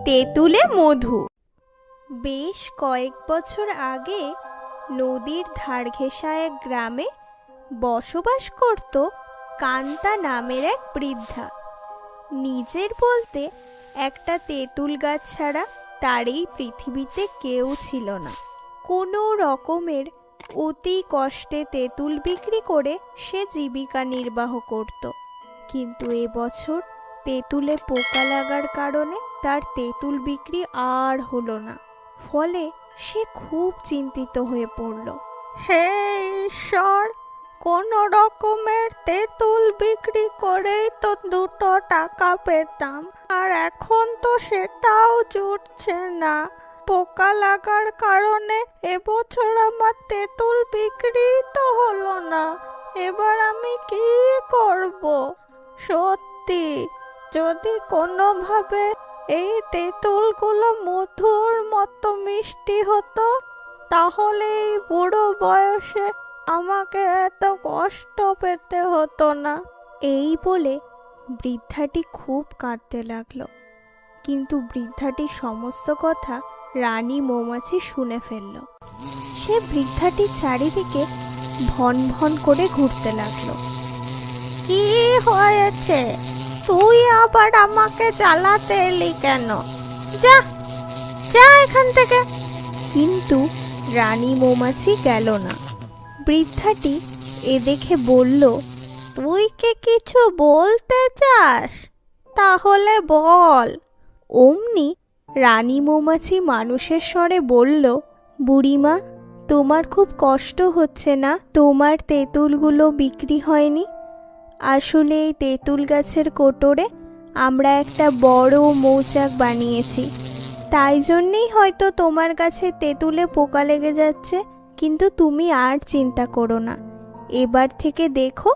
তেঁতুলে মধু। বেশ কয়েক বছর আগে নদীর ধার ঘেঁষা এক গ্রামে বসবাস করত কান্তা নামের এক বৃদ্ধা। নিজের বলতে একটা তেঁতুল গাছ ছাড়া তার এই পৃথিবীতে কেউ ছিল না। কোনো রকমের অতি কষ্টে তেঁতুল বিক্রি করে সে জীবিকা নির্বাহ করত। কিন্তু এবছর তেঁতুলে পোকা লাগার কারণে তার তেঁতুল বিক্রি আর হলো না। ফলে সে খুব চিন্তিত হয়ে পড়ল। হে ঈশ্বর, কোন রকমের তেঁতুল বিক্রি করেই তো 2 টাকা পেতাম, আর এখন তো সেটাও জুটছে না। পোকা লাগার কারণে এবছর আমার তেঁতুল বিক্রি তো হলো না। এবার আমি কি করব? সত্যি, যদি কোনোভাবে এই তেঁতুলগুলো মধুর মতো মিষ্টি হতো, তাহলে এই বুড়ো বয়সে আমাকে এত কষ্ট পেতে হতো না। এই বলে বৃদ্ধাটি খুব কাঁদতে লাগলো। কিন্তু বৃদ্ধাটির সমস্ত কথা রানী মৌমাছি শুনে ফেলল। সে বৃদ্ধাটির চারিদিকে ভন ভন করে ঘুরতে লাগলো। কি হয়েছে? তুই আবার আমাকে জ্বালাতে এলি কেন? যা যা এখান থেকে। কিন্তু রানী মৌমাছি গেল না। বৃদ্ধাটি এ দেখে বলল, তুই কি কিছু বলতে চাস? তাহলে বল। অমনি রানী মৌমাছি মানুষের স্বরে বলল, বুড়িমা, তোমার খুব কষ্ট হচ্ছে না? তোমার তেঁতুলগুলো বিক্রি হয়নি? আসলে এই তেঁতুল গাছের কোটরে আমরা একটা বড় মৌচাক বানিয়েছি, তাই জন্যেই হয়তো তোমার গাছে তেঁতুলে পোকা লেগে যাচ্ছে। কিন্তু তুমি আর চিন্তা করো না, এবার থেকে দেখো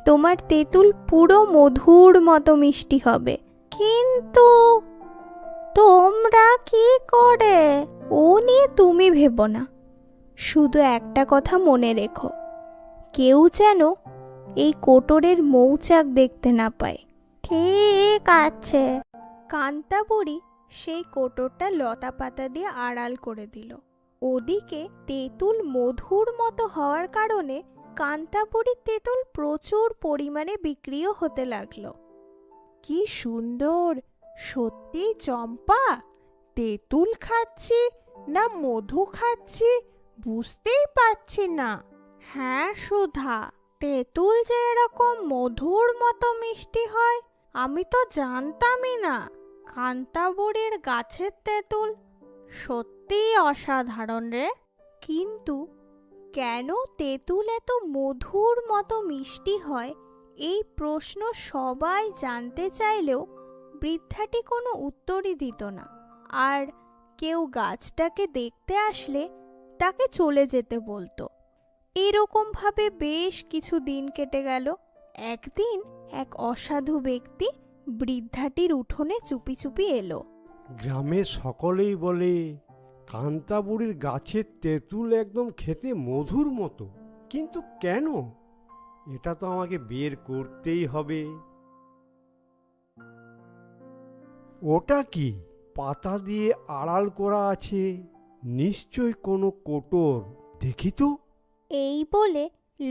তোমার তেঁতুল পুরো মধুর মতো মিষ্টি হবে। কিন্তু তোমরা কি করে? ও নিয়ে তুমি ভেবো না, শুধু একটা কথা মনে রেখো, কেউ যেন এই কোটরের মৌচাক দেখতে না পায়। ঠিক আছে। কান্তা বুড়ি সেই কোটরটা লতা পাতা দিয়ে আড়াল করে দিল। ওদিকে তেঁতুল মধুর মতো হওয়ার কারণে কান্তা বুড়ির তেঁতুল প্রচুর পরিমাণে বিক্রিও হতে লাগলো। কি সুন্দর! সত্যি চম্পা, তেঁতুল খাচ্ছি না মধু খাচ্ছি বুঝতেই পারছি না। হ্যাঁ সুধা, তেঁতুল যে এরকম মধুর মতো মিষ্টি হয় আমি তো জানতামই না। কান্তা বুড়ির গাছের তেঁতুল সত্যিই অসাধারণ রে। কিন্তু কেন তেঁতুল এত মধুর মতো মিষ্টি হয়, এই প্রশ্ন সবাই জানতে চাইলেও বৃদ্ধাটি কোনো উত্তরই দিত না। আর কেউ গাছটাকে দেখতে আসলে তাকে চলে যেতে বলতো। এরকমভাবে বেশ কিছু দিন কেটে গেল। একদিন এক অসাধু ব্যক্তি বৃদ্ধাটির উঠোনে চুপি চুপি এলো। গ্রামের সকলেই বলে কান্তা বুড়ির গাছের তেঁতুল একদম খেতে মধুর মতো, কিন্তু কেন? এটা তো আমাকে বের করতেই হবে। ওটা কি? পাতা দিয়ে আড়াল করা আছে, নিশ্চয় কোনো কোটর। দেখি তো। এই বলে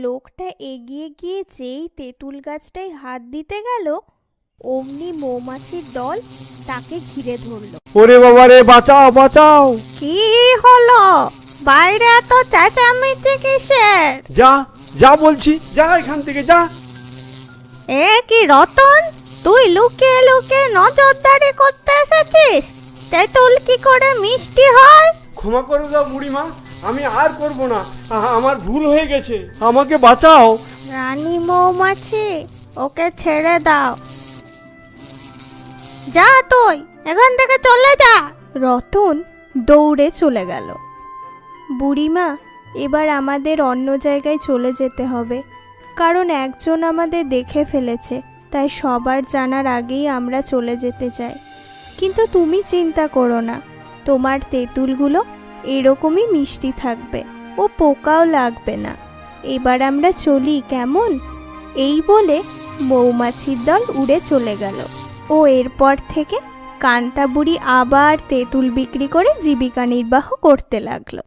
লোকটা এগিয়ে গিয়ে যেই তেঁতুল গাছটায় হাত দিতে গেল, অমনি মৌমাছির দল তাকে ঘিরে ধরল। ওরে বাবারে, বাঁচাও বাঁচাও! কি হলো? বাইরে এত চেঁচামেচি কিসের? যা যা বলছি, যা এখান থেকে যা। এ কি রতন, তুই লুকিয়ে লুকিয়ে নজরদারি করতে এসেছিস? তেঁতুল কি করে মিষ্টি হয়? ক্ষমা করে দাও বুড়িমা, আমি আর করব না, আমার ভুল হয়ে গেছে, আমাকে বাঁচাও। রানী মৌমাছি, ওকে ছেড়ে দাও। যা, তুই এখান থেকে চলে যা। রতন দৌড়ে চলে গেল। বুড়িমা, এবার আমাদের অন্য জায়গায় চলে যেতে হবে, কারণ একজন আমাদের দেখে ফেলেছে, তাই সবার জানার আগেই আমরা চলে যেতে চাই। কিন্তু তুমি চিন্তা করো না, তোমার তেঁতুলগুলো এরকমই মিষ্টি থাকবে, ও পোকাও লাগবে না। এবার আমরা চলি, কেমন? এই বলে মৌমাছির দল উড়ে চলে গেল ও এরপর থেকে কান্তা বুড়ি আবার তেঁতুল বিক্রি করে জীবিকা নির্বাহ করতে লাগলো।